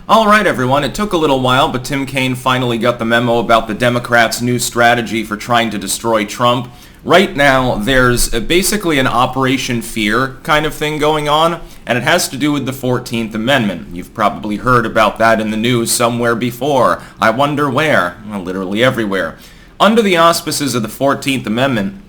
All right, everyone. It took a little while, but Tim Kaine finally got the memo about the Democrats' new strategy for trying to destroy Trump. Right now, there's basically an Operation Fear kind of thing going on, and it has to do with the 14th Amendment. You've probably heard about that in the news somewhere before. I wonder where. Well, literally everywhere. Under the auspices of the 14th Amendment,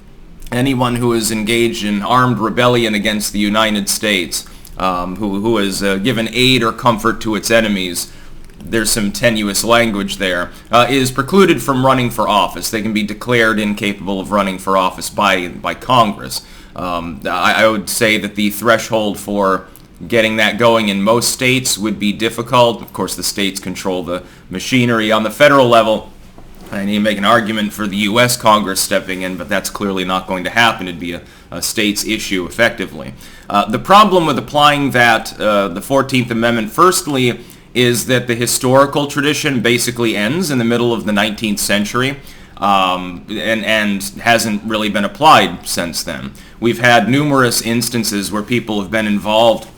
anyone who is engaged in armed rebellion against the United States, who has given aid or comfort to its enemies, there's some tenuous language there, is precluded from running for office. They can be declared incapable of running for office by Congress. I would say that the threshold for getting that going in most states would be difficult. Of course, the states control the machinery. On the federal level, I need to make an argument for the U.S. Congress stepping in, but that's clearly not going to happen. It'd be a state's issue, effectively. The problem with applying that, the 14th Amendment, firstly, is that the historical tradition basically ends in the middle of the 19th century and hasn't really been applied since then. We've had numerous instances where people have been involved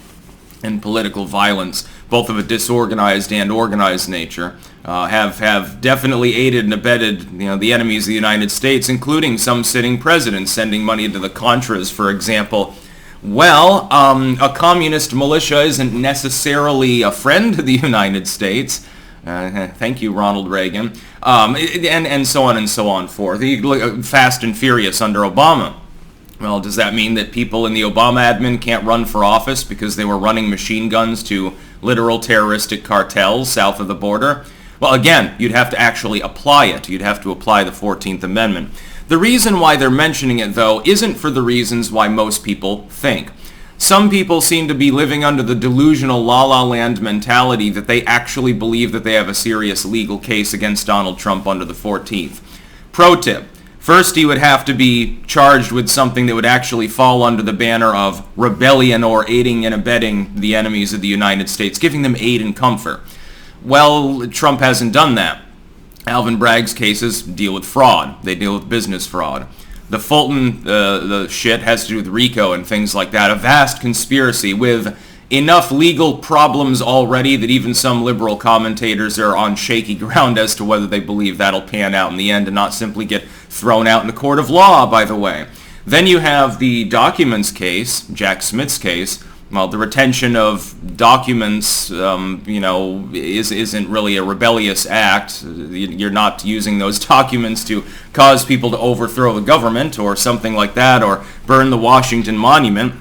in political violence, both of a disorganized and organized nature, have definitely aided and abetted the enemies of the United States, including some sitting presidents sending money to the Contras, for example. Well, a communist militia isn't necessarily a friend to the United States. Thank you, Ronald Reagan. And so on and so on forth. Fast and furious under Obama. Well, does that mean that people in the Obama admin can't run for office because they were running machine guns to literal terroristic cartels south of the border? Well, again, you'd have to actually apply it. You'd have to apply the 14th Amendment. The reason why they're mentioning it, though, isn't for the reasons why most people think. Some people seem to be living under the delusional la-la land mentality that they actually believe that they have a serious legal case against Donald Trump under the 14th. Pro tip. First, he would have to be charged with something that would actually fall under the banner of rebellion or aiding and abetting the enemies of the United States, giving them aid and comfort. Well, Trump hasn't done that. Alvin Bragg's cases deal with fraud. They deal with business fraud. The Fulton the shit has to do with RICO and things like that. A vast conspiracy with enough legal problems already that even some liberal commentators are on shaky ground as to whether they believe that'll pan out in the end and not simply get thrown out in the court of law, by the way. Then you have the documents case, Jack Smith's case. Well, the retention of documents, isn't really a rebellious act. You're not using those documents to cause people to overthrow the government or something like that, or burn the Washington Monument.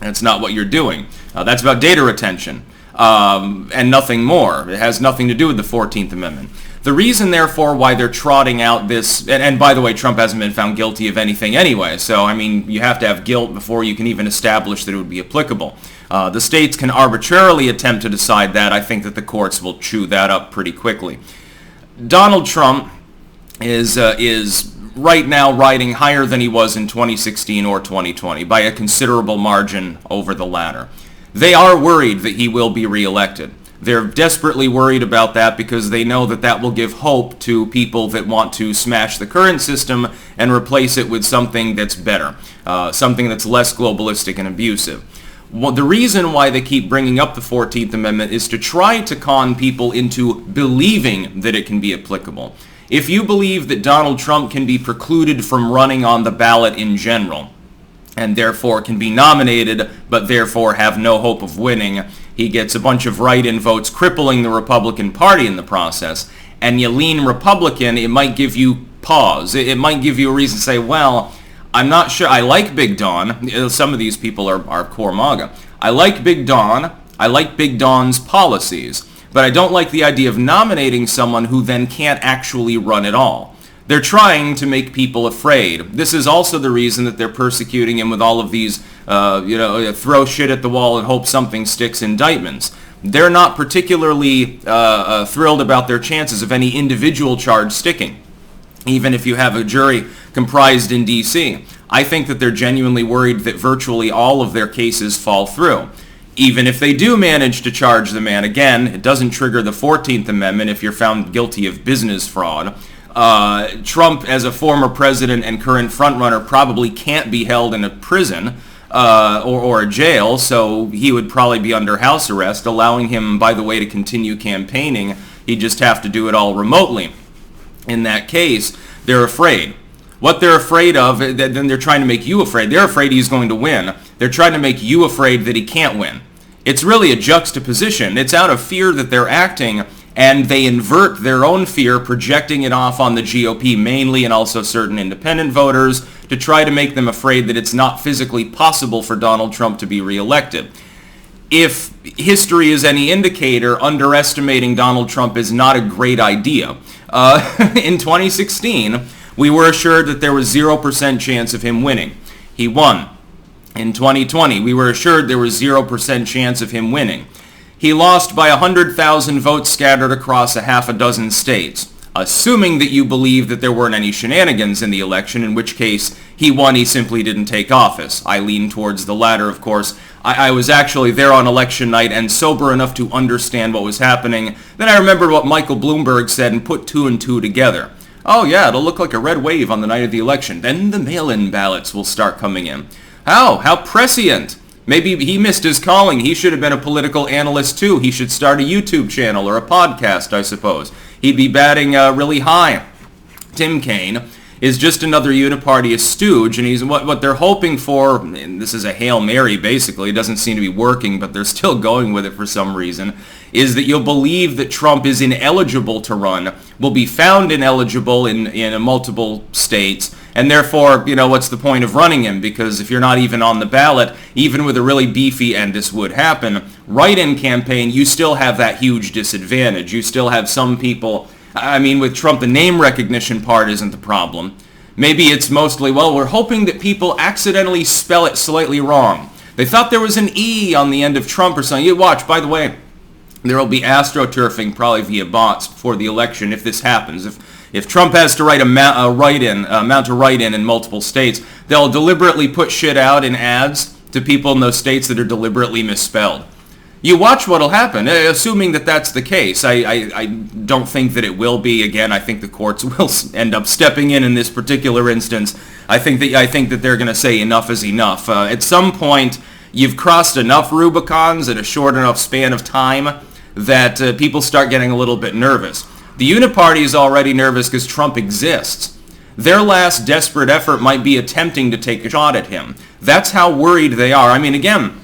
That's not what you're doing. That's about data retention, and nothing more. It has nothing to do with the 14th Amendment. The reason, therefore, why they're trotting out this, and by the way, Trump hasn't been found guilty of anything anyway, so, I mean, you have to have guilt before you can even establish that it would be applicable. The states can arbitrarily attempt to decide that. I think that the courts will chew that up pretty quickly. Donald Trump is right now riding higher than he was in 2016 or 2020 by a considerable margin over the latter. They are worried that he will be reelected. They're desperately worried about that because they know that that will give hope to people that want to smash the current system and replace it with something that's better, something that's less globalistic and abusive. Well, the reason why they keep bringing up the 14th Amendment is to try to con people into believing that it can be applicable. If you believe that Donald Trump can be precluded from running on the ballot in general, and therefore can be nominated, but therefore have no hope of winning, he gets a bunch of write-in votes crippling the Republican Party in the process, and you lean Republican, it might give you pause. It might give you a reason to say, well, I'm not sure. I like Big Don. Some of these people are core MAGA. I like Big Don. I like Big Don's policies. But I don't like the idea of nominating someone who then can't actually run at all. They're trying to make people afraid. This is also the reason that they're persecuting him with all of these, throw shit at the wall and hope something sticks indictments. They're not particularly thrilled about their chances of any individual charge sticking, even if you have a jury comprised in D.C. I think that they're genuinely worried that virtually all of their cases fall through. Even if they do manage to charge the man again, it doesn't trigger the 14th Amendment if you're found guilty of business fraud. Trump, as a former president and current frontrunner, probably can't be held in a prison. or a jail, so he would probably be under house arrest, allowing him, by the way, to continue campaigning. He'd just have to do it all remotely. In that case, they're afraid. What they're afraid of, then they're trying to make you afraid. They're afraid he's going to win. They're trying to make you afraid that he can't win. It's really a juxtaposition. It's out of fear that they're acting, and they invert their own fear, projecting it off on the GOP mainly, and also certain independent voters, to try to make them afraid that it's not physically possible for Donald Trump to be reelected. If history is any indicator, underestimating Donald Trump is not a great idea. In 2016, we were assured that there was 0% chance of him winning. He won. In 2020, we were assured there was 0% chance of him winning. He lost by 100,000 votes scattered across a half a dozen states. Assuming that you believe that there weren't any shenanigans in the election, in which case he won, he simply didn't take office. I lean towards the latter, of course. I was actually there on election night and sober enough to understand what was happening. Then I remembered what Michael Bloomberg said and put two and two together. Oh yeah, it'll look like a red wave on the night of the election. Then the mail-in ballots will start coming in. How prescient. Maybe he missed his calling. He should have been a political analyst too. He should start a YouTube channel or a podcast, I suppose. He'd be batting really high. Tim Kaine is just another uniparty stooge, and he's what they're hoping for, and this is a Hail Mary basically, it doesn't seem to be working, but they're still going with it for some reason, is that you'll believe that Trump is ineligible to run, will be found ineligible in multiple states, and therefore, what's the point of running him? Because if you're not even on the ballot, even with a really beefy, and this would happen, write-in campaign, you still have that huge disadvantage. You still have some people, with Trump, the name recognition part isn't the problem. Maybe it's mostly, we're hoping that people accidentally spell it slightly wrong. They thought there was an E on the end of Trump or something. You watch, by the way, there will be astroturfing probably via bots before the election if this happens. If Trump has to mount a write-in in multiple states, they'll deliberately put shit out in ads to people in those states that are deliberately misspelled. You watch what'll happen, assuming that that's the case. I don't think that it will be. Again, I think the courts will end up stepping in this particular instance. I think that they're going to say enough is enough. At some point, you've crossed enough Rubicons in a short enough span of time that people start getting a little bit nervous. The Uniparty is already nervous because Trump exists. Their last desperate effort might be attempting to take a shot at him. That's how worried they are. Again,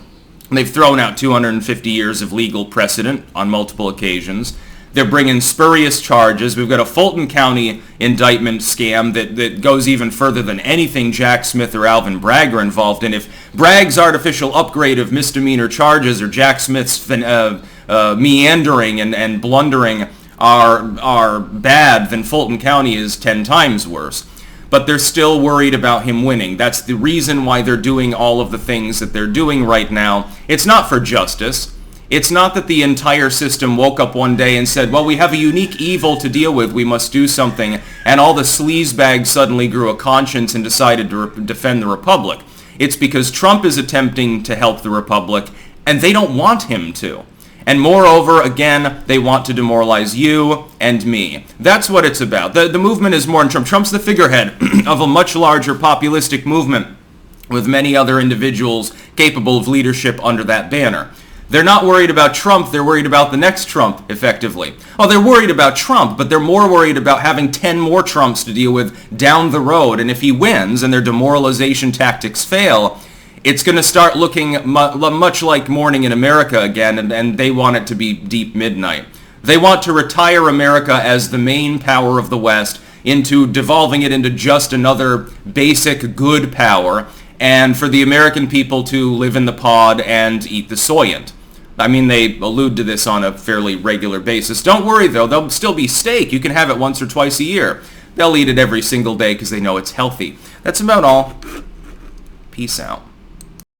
they've thrown out 250 years of legal precedent on multiple occasions. They're bringing spurious charges. We've got a Fulton County indictment scam that goes even further than anything Jack Smith or Alvin Bragg are involved in. If Bragg's artificial upgrade of misdemeanor charges or Jack Smith's meandering and blundering are bad, then Fulton County is 10 times worse. But they're still worried about him winning. That's the reason why they're doing all of the things that they're doing right now. It's not for justice. It's not that the entire system woke up one day and said, we have a unique evil to deal with, we must do something, and all the sleazebags suddenly grew a conscience and decided to defend the Republic. It's because Trump is attempting to help the Republic, and they don't want him to. And moreover, again, they want to demoralize you and me. That's what it's about. The movement is more than Trump. Trump's the figurehead of a much larger populistic movement with many other individuals capable of leadership under that banner. They're not worried about Trump, they're worried about the next Trump, effectively. They're worried about Trump, but they're more worried about having 10 more Trumps to deal with down the road. And if he wins and their demoralization tactics fail, it's going to start looking much like Morning in America again, and they want it to be deep midnight. They want to retire America as the main power of the West into devolving it into just another basic good power, and for the American people to live in the pod and eat the soylent. They allude to this on a fairly regular basis. Don't worry, though. There'll still be steak. You can have it once or twice a year. They'll eat it every single day because they know it's healthy. That's about all. Peace out.